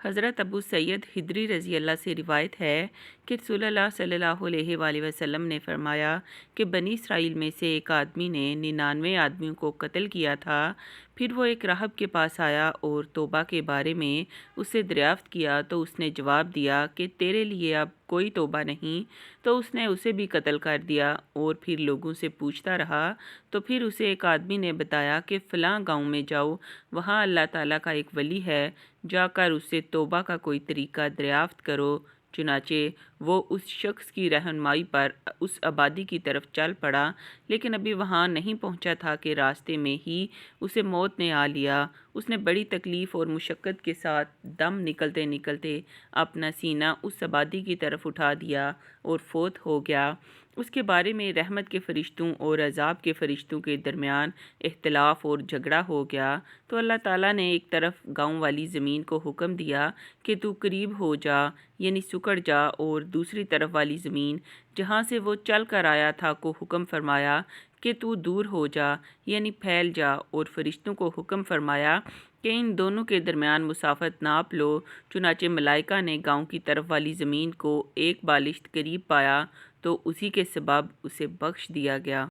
حضرت ابو سعید خدری رضی اللہ سے روایت ہے کہ رسول اللہ صلی اللہ علیہ وآلہ وسلم نے فرمایا کہ بنی اسرائیل میں سے ایک آدمی نے 99 آدمیوں کو قتل کیا تھا۔ پھر وہ ایک راہب کے پاس آیا اور توبہ کے بارے میں اس سے دریافت کیا تو اس نے جواب دیا کہ تیرے لیے اب کوئی توبہ نہیں۔ تو اس نے اسے بھی قتل کر دیا اور پھر لوگوں سے پوچھتا رہا تو پھر اسے ایک آدمی نے بتایا کہ فلاں گاؤں میں جاؤ، وہاں اللہ تعالیٰ کا ایک ولی ہے، جا کر اس سے توبہ کا کوئی طریقہ دریافت کرو۔ چنانچہ وہ اس شخص کی رہنمائی پر اس آبادی کی طرف چل پڑا، لیکن ابھی وہاں نہیں پہنچا تھا کہ راستے میں ہی اسے موت نے آ لیا۔ اس نے بڑی تکلیف اور مشقت کے ساتھ دم نکلتے نکلتے اپنا سینہ اس آبادی کی طرف اٹھا دیا اور فوت ہو گیا۔ اس کے بارے میں رحمت کے فرشتوں اور عذاب کے فرشتوں کے درمیان اختلاف اور جھگڑا ہو گیا، تو اللہ تعالیٰ نے ایک طرف گاؤں والی زمین کو حکم دیا کہ تو قریب ہو جا، یعنی سکڑ جا، اور دوسری طرف والی زمین جہاں سے وہ چل کر آیا تھا کو حکم فرمایا کہ تو دور ہو جا، یعنی پھیل جا، اور فرشتوں کو حکم فرمایا کہ ان دونوں کے درمیان مسافت ناپ لو۔ چنانچہ ملائکہ نے گاؤں کی طرف والی زمین کو ایک بالشت قریب پایا تو اسی کے سبب اسے بخش دیا گیا۔